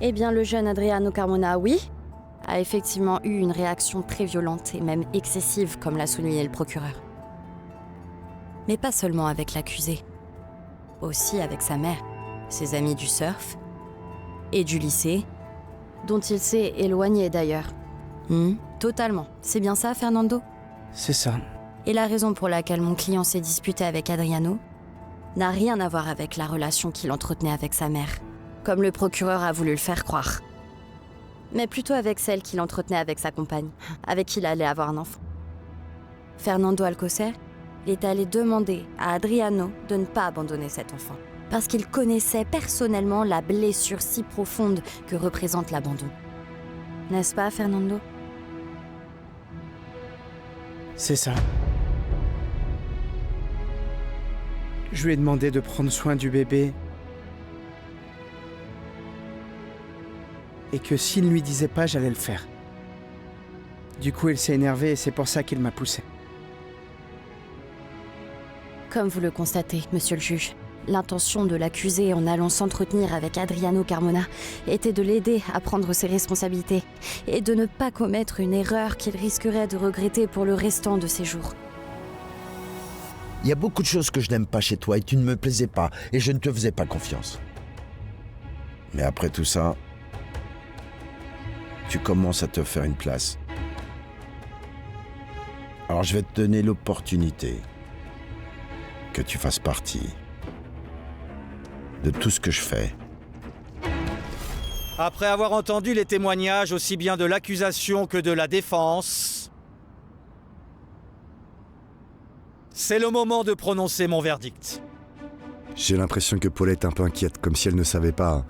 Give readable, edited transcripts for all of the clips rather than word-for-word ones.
Eh bien, le jeune Adriano Carmona, oui, a effectivement eu une réaction très violente et même excessive, comme l'a souligné le procureur. Mais pas seulement avec l'accusé, aussi avec sa mère, ses amis du surf et du lycée, dont il s'est éloigné d'ailleurs. Totalement. C'est bien ça, Fernando? C'est ça. Et la raison pour laquelle mon client s'est disputé avec Adriano n'a rien à voir avec la relation qu'il entretenait avec sa mère, comme le procureur a voulu le faire croire. Mais plutôt avec celle qu'il entretenait avec sa compagne, avec qui il allait avoir un enfant. Fernando Alcocer est allé demander à Adriano de ne pas abandonner cet enfant, parce qu'il connaissait personnellement la blessure si profonde que représente l'abandon. N'est-ce pas, Fernando? C'est ça. Je lui ai demandé de prendre soin du bébé et que s'il ne lui disait pas, j'allais le faire. Du coup, il s'est énervé et c'est pour ça qu'il m'a poussé. Comme vous le constatez, monsieur le juge, l'intention de l'accusé en allant s'entretenir avec Adriano Carmona était de l'aider à prendre ses responsabilités et de ne pas commettre une erreur qu'il risquerait de regretter pour le restant de ses jours. Il y a beaucoup de choses que je n'aime pas chez toi et tu ne me plaisais pas et je ne te faisais pas confiance. Mais après tout ça, tu commences à te faire une place. Alors je vais te donner l'opportunité que tu fasses partie de tout ce que je fais. Après avoir entendu les témoignages aussi bien de l'accusation que de la défense, c'est le moment de prononcer mon verdict. J'ai l'impression que Paulette est un peu inquiète, comme si elle ne savait pas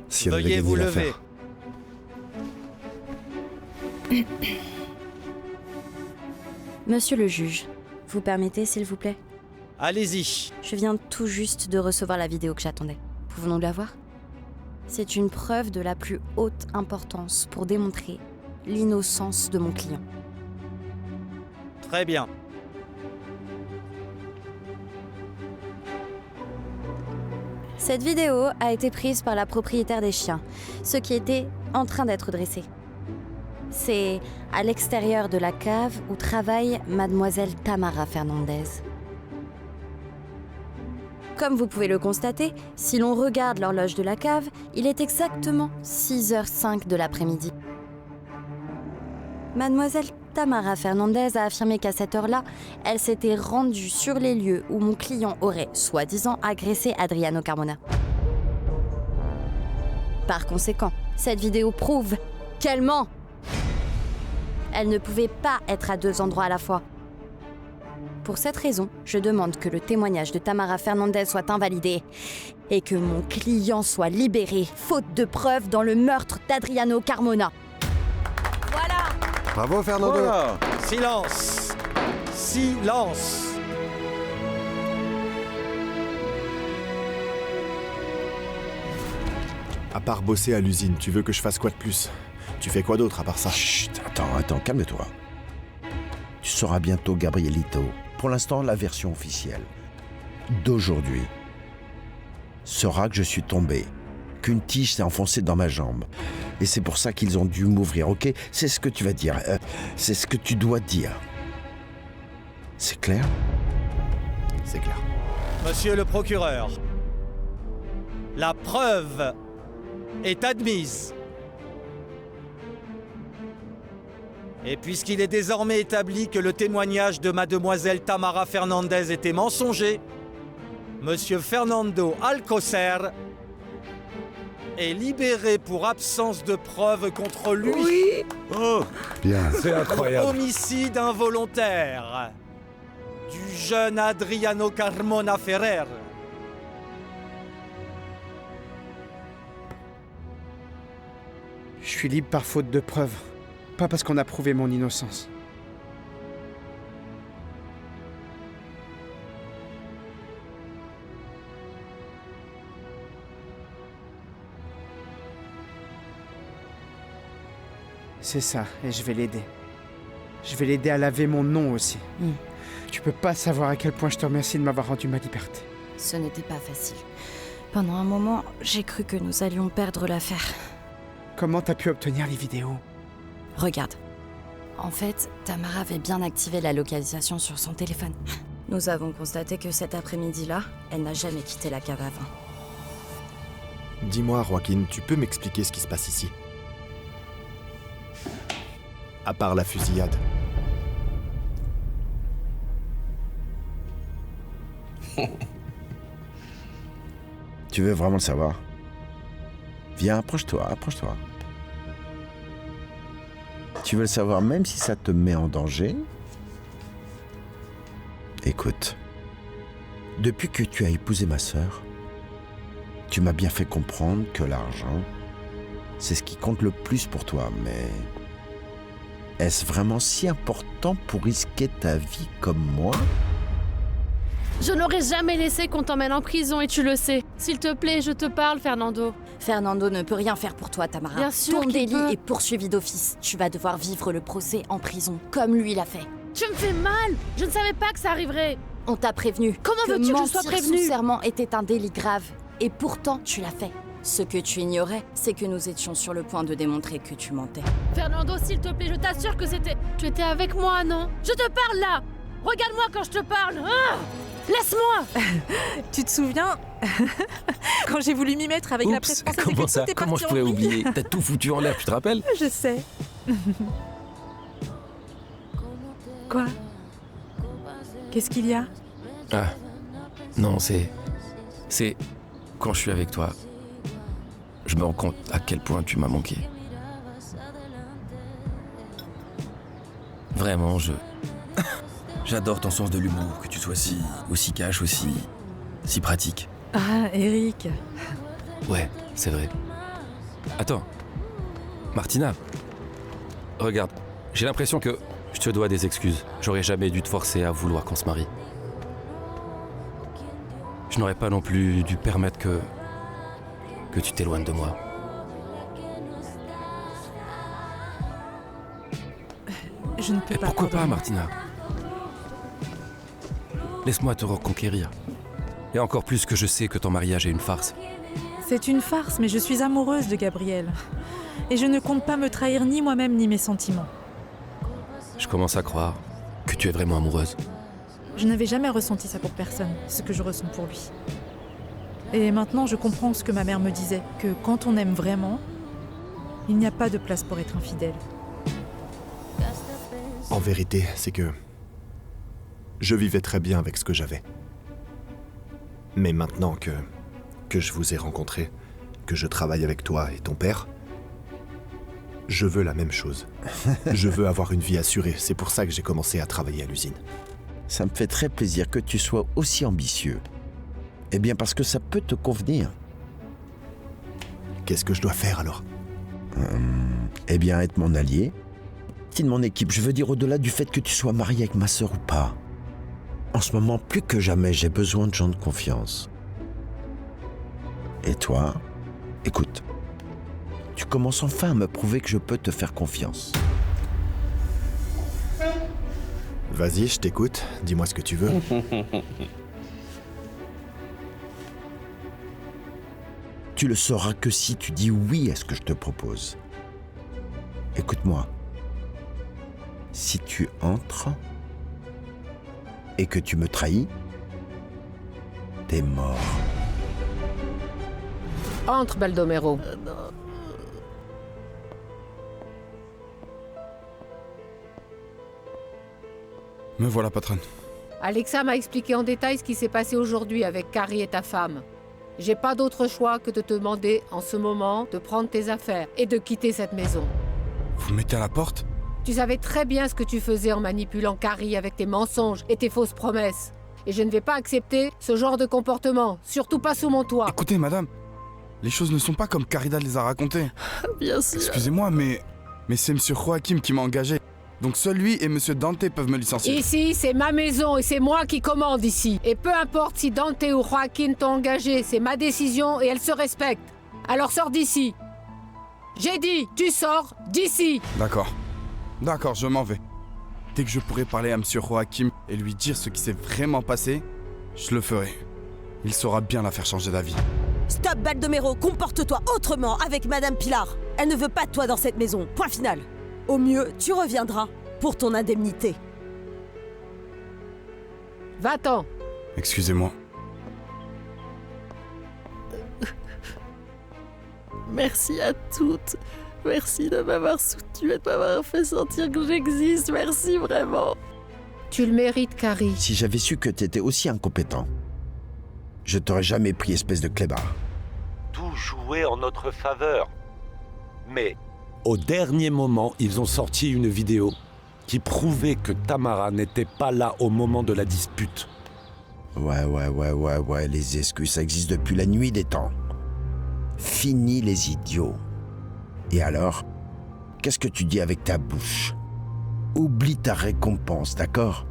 si elle allait Veuillez gagner vous l'affaire. lever. Monsieur le juge, vous permettez, s'il vous plaît? Allez-y. Je viens tout juste de recevoir la vidéo que j'attendais. Pouvons-nous la voir? C'est une preuve de la plus haute importance pour démontrer l'innocence de mon client. Très bien. Cette vidéo a été prise par la propriétaire des chiens, ceux qui étaient en train d'être dressés. C'est à l'extérieur de la cave où travaille mademoiselle Tamara Fernandez. Comme vous pouvez le constater, si l'on regarde l'horloge de la cave, il est exactement 6h05 de l'après-midi. Mademoiselle Tamara Fernandez a affirmé qu'à cette heure-là, elle s'était rendue sur les lieux où mon client aurait, soi-disant, agressé Adriano Carmona. Par conséquent, cette vidéo prouve qu'elle ment. Elle ne pouvait pas être à deux endroits à la fois. Pour cette raison, je demande que le témoignage de Tamara Fernandez soit invalidé et que mon client soit libéré, faute de preuves dans le meurtre d'Adriano Carmona. Voilà! Bravo Fernando. Voilà. Silence. Silence. À part bosser à l'usine, tu veux que je fasse quoi de plus? Tu fais quoi d'autre à part ça? Chut, attends, calme-toi. Tu sauras bientôt, Gabrielito. Pour l'instant, la version officielle d'aujourd'hui sera que je suis tombé, qu'une tige s'est enfoncée dans ma jambe. Et c'est pour ça qu'ils ont dû m'ouvrir, ok? C'est ce que tu vas dire. C'est ce que tu dois dire. C'est clair? C'est clair. Monsieur le procureur, la preuve est admise. Et puisqu'il est désormais établi que le témoignage de mademoiselle Tamara Fernandez était mensonger, monsieur Fernando Alcocer est libéré pour absence de preuves contre lui. Oui. Oh, Bien. C'est incroyable. homicide involontaire du jeune Adriano Carmona Ferrer. Je suis libre par faute de preuves, pas parce qu'on a prouvé mon innocence. C'est ça, et je vais l'aider. Je vais l'aider à laver mon nom aussi. Tu peux pas savoir à quel point je te remercie de m'avoir rendu ma liberté. Ce n'était pas facile. Pendant un moment, j'ai cru que nous allions perdre l'affaire. Comment t'as pu obtenir les vidéos? Regarde. En fait, Tamara avait bien activé la localisation sur son téléphone. Nous avons constaté que cet après-midi-là, elle n'a jamais quitté la cave à vin. Dis-moi, Joaquin, tu peux m'expliquer ce qui se passe ici? À part la fusillade. Tu veux vraiment le savoir? Viens, approche-toi. Tu veux le savoir même si ça te met en danger? Écoute, depuis que tu as épousé ma sœur, tu m'as bien fait comprendre que l'argent, c'est ce qui compte le plus pour toi, mais est-ce vraiment si important pour risquer ta vie comme moi? Je n'aurais jamais laissé qu'on t'emmène en prison et tu le sais. S'il te plaît, je te parle, Fernando. Fernando ne peut rien faire pour toi, Tamara. Bien sûr Ton qu'il délit peut. est poursuivi d'office. Tu vas devoir vivre le procès en prison, comme lui l'a fait. Tu me fais mal. Je ne savais pas que ça arriverait. On t'a prévenu. Comment veux-tu que je sois mentir prévenue? sous serment était un délit grave. Et pourtant, tu l'as fait. Ce que tu ignorais, c'est que nous étions sur le point de démontrer que tu mentais. Fernando, s'il te plaît, je t'assure que c'était... Tu étais avec moi, non? Je te parle là. Regarde-moi quand je te parle. Ah, laisse-moi. Tu te souviens quand j'ai voulu m'y mettre avec la presse française et que comment tout ça? est Comment parti je en pourrais vrille? oublier? T'as tout foutu en l'air, tu te rappelles? Je sais. Quoi? Qu'est-ce qu'il y a? Ah, non, c'est... Quand je suis avec toi, je me rends compte à quel point tu m'as manqué. Vraiment, j'adore ton sens de l'humour, que tu sois aussi cash, si pratique. Ah, Eric. Ouais, c'est vrai. Attends, Martina, regarde, j'ai l'impression que je te dois des excuses. J'aurais jamais dû te forcer à vouloir qu'on se marie. Je n'aurais pas non plus dû permettre que tu t'éloignes de moi. Je ne peux Et pas. pourquoi pas, pardonner. Martina? Laisse-moi te reconquérir. Et encore plus que je sais que ton mariage est une farce. C'est une farce, mais je suis amoureuse de Gabriel. Et je ne compte pas me trahir ni moi-même ni mes sentiments. Je commence à croire que tu es vraiment amoureuse. Je n'avais jamais ressenti ça pour personne, ce que je ressens pour lui. Et maintenant, je comprends ce que ma mère me disait, que quand on aime vraiment, il n'y a pas de place pour être infidèle. En vérité, c'est que je vivais très bien avec ce que j'avais. Mais maintenant que je vous ai rencontrés, que je travaille avec toi et ton père, je veux la même chose. Je veux avoir une vie assurée. C'est pour ça que j'ai commencé à travailler à l'usine. Ça me fait très plaisir que tu sois aussi ambitieux. Eh bien, parce que ça peut te convenir. Qu'est-ce que je dois faire alors? Eh bien, être mon allié. De mon équipe, je veux dire au-delà du fait que tu sois marié avec ma sœur ou pas. En ce moment, plus que jamais, j'ai besoin de gens de confiance. Et toi, écoute, tu commences enfin à me prouver que je peux te faire confiance. Vas-y, je t'écoute. Dis-moi ce que tu veux. Tu le sauras que si tu dis oui à ce que je te propose. Écoute-moi. Si tu entres et que tu me trahis, t'es mort. Entre, Baldomero. Me voilà, patronne. Alexa m'a expliqué en détail ce qui s'est passé aujourd'hui avec Carrie et ta femme. J'ai pas d'autre choix que de te demander en ce moment de prendre tes affaires et de quitter cette maison. Vous me mettez à la porte? Tu savais très bien ce que tu faisais en manipulant Carrie avec tes mensonges et tes fausses promesses. Et je ne vais pas accepter ce genre de comportement, surtout pas sous mon toit. Écoutez, madame, les choses ne sont pas comme Caridad les a racontées. Bien sûr. Excusez-moi, mais c'est Monsieur Joaquim qui m'a engagé. Donc seul lui et Monsieur Dante peuvent me licencier. Ici, c'est ma maison et c'est moi qui commande ici. Et peu importe si Dante ou Joaquin t'ont engagé, c'est ma décision et elle se respecte. Alors sors d'ici. J'ai dit, tu sors d'ici. D'accord, je m'en vais. Dès que je pourrai parler à Monsieur Joaquim et lui dire ce qui s'est vraiment passé, je le ferai. Il saura bien la faire changer d'avis. Stop, Baldomero, comporte-toi autrement avec Madame Pilar. Elle ne veut pas de toi dans cette maison, point final. Au mieux, tu reviendras pour ton indemnité. Va-t'en. Excusez-moi. Merci à toutes. Merci de m'avoir soutenue et de m'avoir fait sentir que j'existe. Merci vraiment. Tu le mérites, Carrie. Si j'avais su que t'étais aussi incompétent, je t'aurais jamais pris, espèce de clébard. Tout jouait en notre faveur. Mais au dernier moment, ils ont sorti une vidéo qui prouvait que Tamara n'était pas là au moment de la dispute. Ouais, les excuses, ça existe depuis la nuit des temps. Fini les idiots. Et alors, qu'est-ce que tu dis avec ta bouche? Oublie ta récompense, d'accord?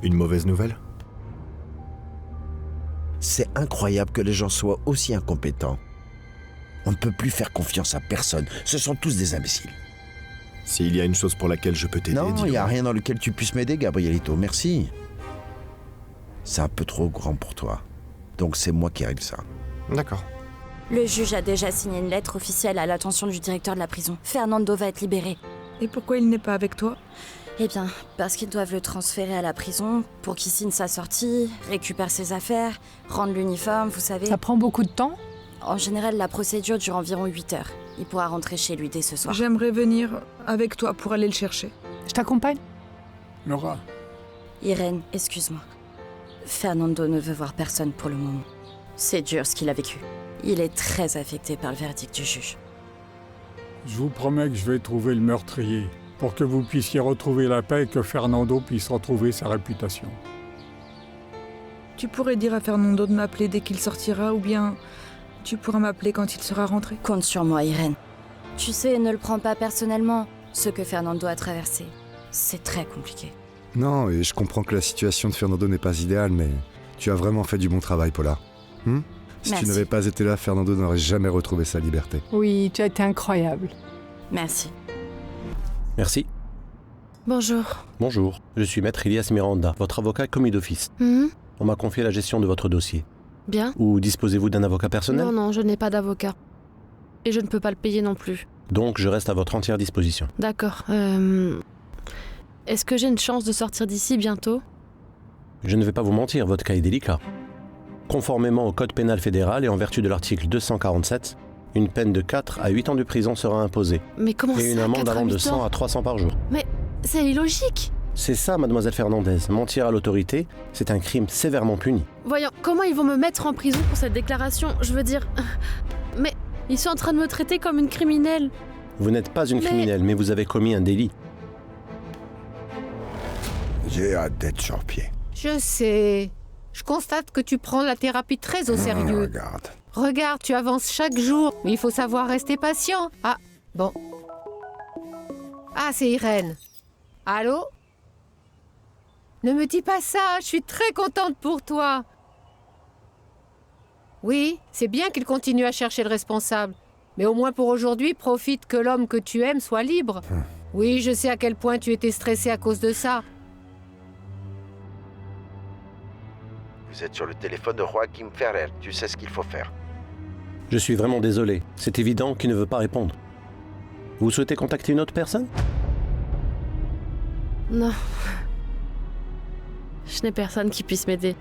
Une mauvaise nouvelle? C'est incroyable que les gens soient aussi incompétents. On ne peut plus faire confiance à personne. Ce sont tous des imbéciles. S'il y a une chose pour laquelle je peux t'aider, non, dis-le. il n'y a rien dans lequel tu puisses m'aider, Gabrielito. Merci. C'est un peu trop grand pour toi. Donc c'est moi qui règle ça. D'accord. Le juge a déjà signé une lettre officielle à l'attention du directeur de la prison. Fernando va être libéré. Et pourquoi il n'est pas avec toi? Eh bien, parce qu'ils doivent le transférer à la prison pour qu'il signe sa sortie, récupère ses affaires, rende l'uniforme, vous savez. Ça prend beaucoup de temps? En général, la procédure dure environ 8 heures. Il pourra rentrer chez lui dès ce soir. J'aimerais venir avec toi pour aller le chercher. Je t'accompagne? Laura. Irène, excuse-moi. Fernando ne veut voir personne pour le moment. C'est dur ce qu'il a vécu. Il est très affecté par le verdict du juge. Je vous promets que je vais trouver le meurtrier, pour que vous puissiez retrouver la paix et que Fernando puisse retrouver sa réputation. Tu pourrais dire à Fernando de m'appeler dès qu'il sortira, ou bien tu pourras m'appeler quand il sera rentré. Compte sur moi, Irène. Tu sais, ne le prends pas personnellement. Ce que Fernando a traversé, c'est très compliqué. Non, et je comprends que la situation de Fernando n'est pas idéale, mais tu as vraiment fait du bon travail, Paula. Si Merci. tu n'avais pas été là, Fernando n'aurait jamais retrouvé sa liberté. Oui, tu as été incroyable. Merci. Merci. Bonjour. Bonjour, je suis Maître Ilias Miranda, votre avocat commis d'office. On m'a confié la gestion de votre dossier. Bien. Ou disposez-vous d'un avocat personnel? Non, je n'ai pas d'avocat. Et je ne peux pas le payer non plus. Donc je reste à votre entière disposition. D'accord. Est-ce que j'ai une chance de sortir d'ici bientôt? Je ne vais pas vous mentir, votre cas est délicat. Conformément au Code pénal fédéral et en vertu de l'article 247, une peine de 4 à 8 ans de prison sera imposée. Mais comment et une ça, amende 4 à allant de 8 100 ans à 300 par jour. Mais c'est illogique. C'est ça, mademoiselle Fernandez. Mentir à l'autorité, c'est un crime sévèrement puni. Voyons, comment ils vont me mettre en prison pour cette déclaration? Je veux dire... Mais ils sont en train de me traiter comme une criminelle. Vous n'êtes pas une criminelle, mais vous avez commis un délit. J'ai hâte d'être sur pied. Je sais. Je constate que tu prends la thérapie très au sérieux. Regarde. Regarde, tu avances chaque jour. Mais il faut savoir rester patient. Ah, bon. Ah, c'est Irène. Allô? Ne me dis pas ça, je suis très contente pour toi. Oui, c'est bien qu'il continue à chercher le responsable. Mais au moins pour aujourd'hui, profite que l'homme que tu aimes soit libre. Oui, je sais à quel point tu étais stressé à cause de ça. Vous êtes sur le téléphone de Joaquim Ferrer. Tu sais ce qu'il faut faire. Je suis vraiment désolé. C'est évident qu'il ne veut pas répondre. Vous souhaitez contacter une autre personne? Non. Je n'ai personne qui puisse m'aider.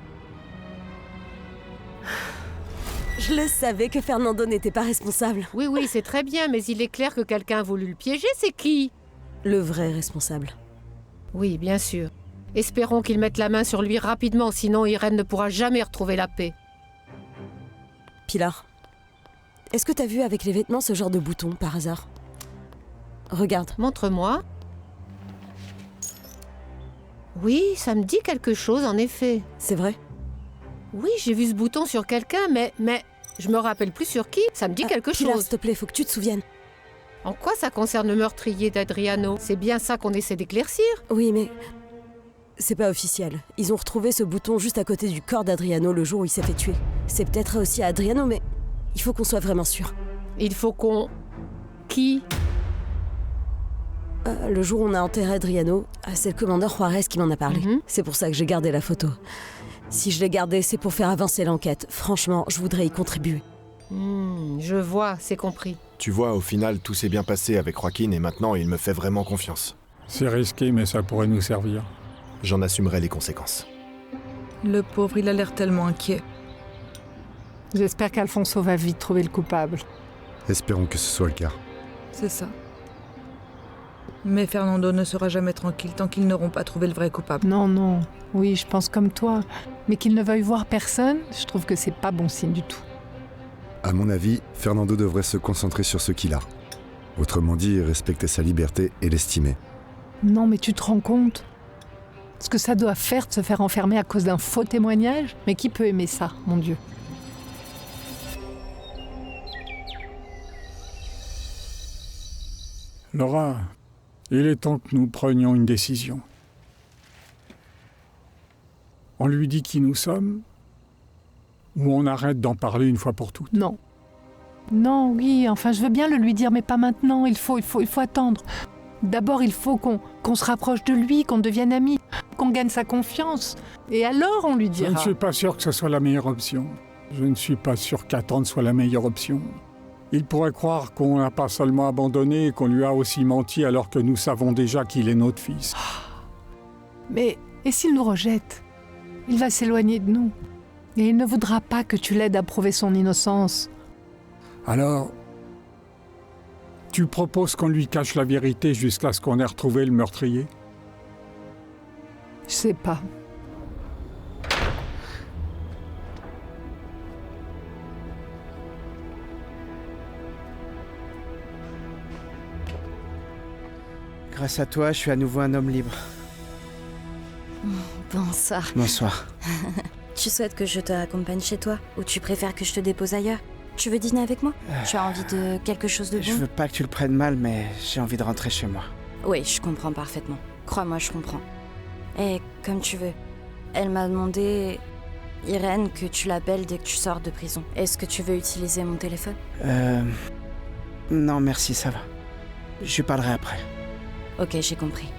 Je le savais que Fernando n'était pas responsable. Oui, c'est très bien, mais il est clair que quelqu'un a voulu le piéger, c'est qui? Le vrai responsable. Oui, bien sûr. Espérons qu'il mette la main sur lui rapidement, sinon Irène ne pourra jamais retrouver la paix. Pilar, est-ce que t'as vu avec les vêtements ce genre de bouton, par hasard? Regarde. Montre-moi. Oui, ça me dit quelque chose, en effet. C'est vrai? Oui, j'ai vu ce bouton sur quelqu'un, mais je me rappelle plus sur qui. Ça me dit quelque Pilar, chose. s'il te plaît, faut que tu te souviennes. En quoi ça concerne le meurtrier d'Adriano? C'est bien ça qu'on essaie d'éclaircir? Oui, mais... c'est pas officiel. Ils ont retrouvé ce bouton juste à côté du corps d'Adriano le jour où il s'est fait tuer. C'est peut-être aussi à Adriano, mais il faut qu'on soit vraiment sûr. Il faut qu'on... Qui? Le jour où on a enterré Adriano, c'est le commandeur Juarez qui m'en a parlé. C'est pour ça que j'ai gardé la photo. Si je l'ai gardée, c'est pour faire avancer l'enquête. Franchement, je voudrais y contribuer. Je vois, c'est compris. Tu vois, au final, tout s'est bien passé avec Joaquin et maintenant, il me fait vraiment confiance. C'est risqué, mais ça pourrait nous servir. J'en assumerai les conséquences. Le pauvre, il a l'air tellement inquiet. J'espère qu'Alfonso va vite trouver le coupable. Espérons que ce soit le cas. C'est ça. Mais Fernando ne sera jamais tranquille tant qu'ils n'auront pas trouvé le vrai coupable. Non. Oui, je pense comme toi. Mais qu'il ne veuille voir personne, je trouve que c'est pas bon signe du tout. À mon avis, Fernando devrait se concentrer sur ce qu'il a. Autrement dit, respecter sa liberté et l'estimer. Non, mais tu te rends compte ce que ça doit faire de se faire enfermer à cause d'un faux témoignage? Mais qui peut aimer ça, mon Dieu? Laura, il est temps que nous prenions une décision. On lui dit qui nous sommes, ou on arrête d'en parler une fois pour toutes? Non. Non, oui, enfin je veux bien le lui dire, mais pas maintenant, il faut attendre. D'abord, il faut qu'on se rapproche de lui, qu'on devienne amis, qu'on gagne sa confiance. Et alors on lui dira. Je ne suis pas sûr que ce soit la meilleure option. Je ne suis pas sûr qu'attendre soit la meilleure option. Il pourrait croire qu'on n'a pas seulement abandonné, qu'on lui a aussi menti alors que nous savons déjà qu'il est notre fils. Mais, et s'il nous rejette? Il va s'éloigner de nous. Et il ne voudra pas que tu l'aides à prouver son innocence. Alors, tu proposes qu'on lui cache la vérité jusqu'à ce qu'on ait retrouvé le meurtrier? Je sais pas. Grâce à toi, je suis à nouveau un homme libre. Bonsoir. Bonsoir. Tu souhaites que je te raccompagne chez toi? Ou tu préfères que je te dépose ailleurs? Tu veux dîner avec moi? Tu as envie de quelque chose de bon? Je veux pas que tu le prennes mal, mais j'ai envie de rentrer chez moi. Oui, je comprends parfaitement. Crois-moi, je comprends. Et comme tu veux. Elle m'a demandé, Irène, que tu l'appelles dès que tu sors de prison. Est-ce que tu veux utiliser mon téléphone? Non, merci, ça va. Je lui parlerai après. Ok, j'ai compris.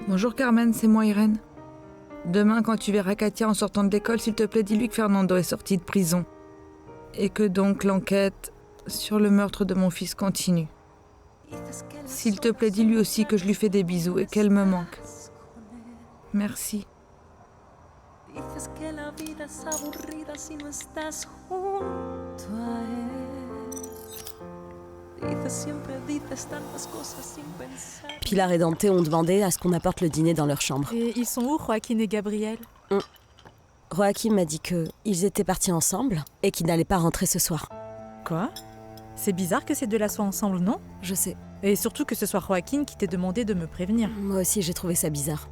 Bonjour Carmen, c'est moi Irène. Demain, quand tu verras Katia en sortant de l'école, s'il te plaît, dis-lui que Fernando est sorti de prison. Et que donc l'enquête sur le meurtre de mon fils continue. S'il te plaît, dis-lui aussi que je lui fais des bisous et qu'elle me manque. Merci. Pilar et Dante ont demandé à ce qu'on apporte le dîner dans leur chambre. Et ils sont où, Joaquin et Gabriel? Joaquin m'a dit qu'ils étaient partis ensemble et qu'ils n'allaient pas rentrer ce soir. Quoi? C'est bizarre que ces deux-là soient ensemble, non? Je sais. Et surtout que ce soit Joaquin qui t'ait demandé de me prévenir. Moi aussi, j'ai trouvé ça bizarre.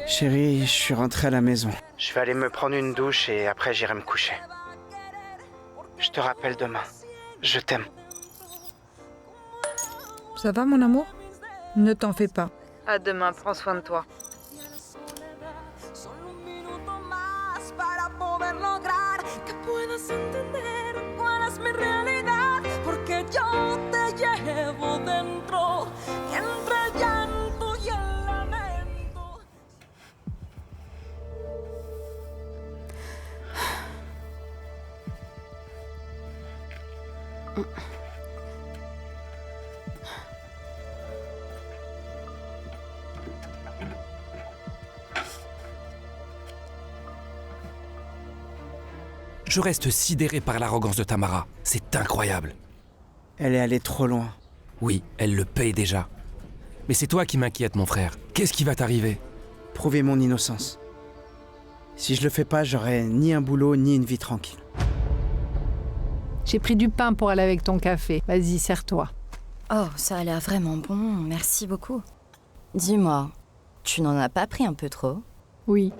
Chérie, je suis rentré à la maison. Je vais aller me prendre une douche et après j'irai me coucher. Je te rappelle demain. Je t'aime. Ça va, mon amour? Ne t'en fais pas. À demain, prends soin de toi. Je reste sidéré par l'arrogance de Tamara. C'est incroyable. Elle est allée trop loin. Oui, elle le paye déjà. Mais c'est toi qui m'inquiète, mon frère. Qu'est-ce qui va t'arriver? Prouver mon innocence. Si je le fais pas, j'aurai ni un boulot, ni une vie tranquille. J'ai pris du pain pour aller avec ton café. Vas-y, sers-toi. Oh, ça a l'air vraiment bon, merci beaucoup. Dis-moi, tu n'en as pas pris un peu trop? Oui.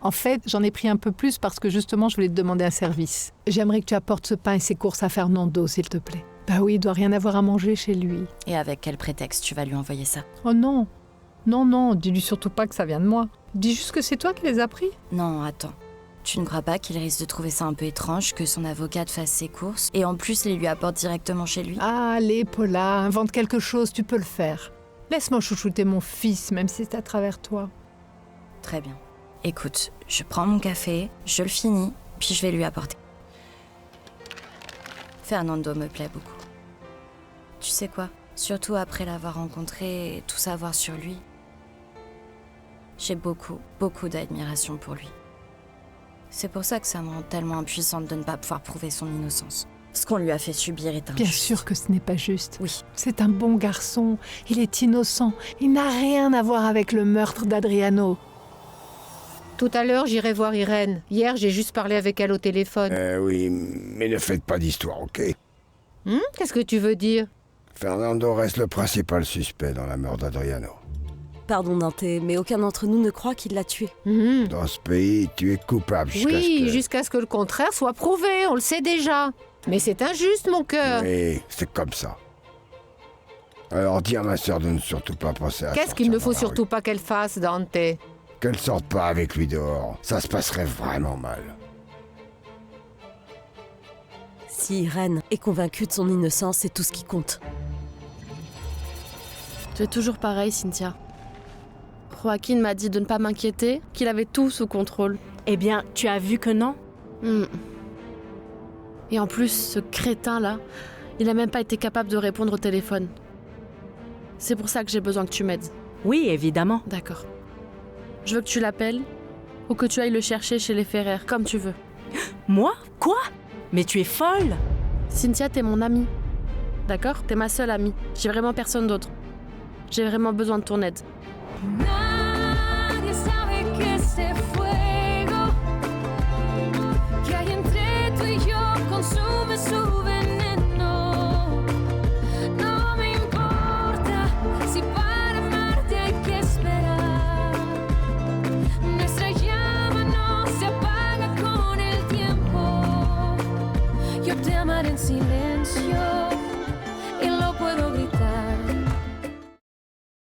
En fait, j'en ai pris un peu plus parce que justement, je voulais te demander un service. J'aimerais que tu apportes ce pain et ces courses à Fernando, s'il te plaît. Bah oui, il doit rien avoir à manger chez lui. Et avec quel prétexte tu vas lui envoyer ça? Oh non. Non, dis-lui surtout pas que ça vient de moi. Dis juste que c'est toi qui les as pris. Non, attends. Tu ne crois pas qu'il risque de trouver ça un peu étrange que son avocate fasse ses courses et en plus les lui apporte directement chez lui? Allez, Paula, invente quelque chose, tu peux le faire. Laisse-moi chouchouter mon fils, même si c'est à travers toi. Très bien. Écoute, je prends mon café, je le finis, puis je vais lui apporter. Fernando me plaît beaucoup. Tu sais quoi? Surtout après l'avoir rencontré et tout savoir sur lui. J'ai beaucoup d'admiration pour lui. C'est pour ça que ça me rend tellement impuissante de ne pas pouvoir prouver son innocence. Ce qu'on lui a fait subir est injuste. Bien sûr que ce n'est pas juste. Oui. C'est un bon garçon, il est innocent, il n'a rien à voir avec le meurtre d'Adriano. Tout à l'heure, j'irai voir Irène. Hier, j'ai juste parlé avec elle au téléphone. Oui, mais ne faites pas d'histoire, ok? Qu'est-ce que tu veux dire? Fernando reste le principal suspect dans la mort d'Adriano. Pardon Dante, mais aucun d'entre nous ne croit qu'il l'a tué. Dans ce pays, tu es coupable jusqu'à ce que le contraire soit prouvé, on le sait déjà. Mais c'est injuste, mon cœur. Oui, c'est comme ça. Alors dis à ma sœur de ne surtout pas penser à Qu'est-ce qu'il ne faut surtout pas qu'elle fasse, Dante? Qu'elle sorte pas avec lui dehors. Ça se passerait vraiment mal. Si Irène est convaincue de son innocence, c'est tout ce qui compte. Tu es toujours pareil, Cynthia. Joaquin m'a dit de ne pas m'inquiéter, qu'il avait tout sous contrôle. Eh bien, tu as vu que non? Et en plus, ce crétin-là, il n'a même pas été capable de répondre au téléphone. C'est pour ça que j'ai besoin que tu m'aides. Oui, évidemment. D'accord. Je veux que tu l'appelles ou que tu ailles le chercher chez les Ferrer, comme tu veux. Moi? Quoi? Mais tu es folle! Cynthia, t'es mon amie. D'accord? T'es ma seule amie. J'ai vraiment personne d'autre. J'ai vraiment besoin de ton aide. Nadie sabe que ese fuego que hay entre tú y yo consume su veneno. No me importa si para amarte hay que esperar. Nuestra llama no se apaga con el tiempo. Yo te amaré en silencio.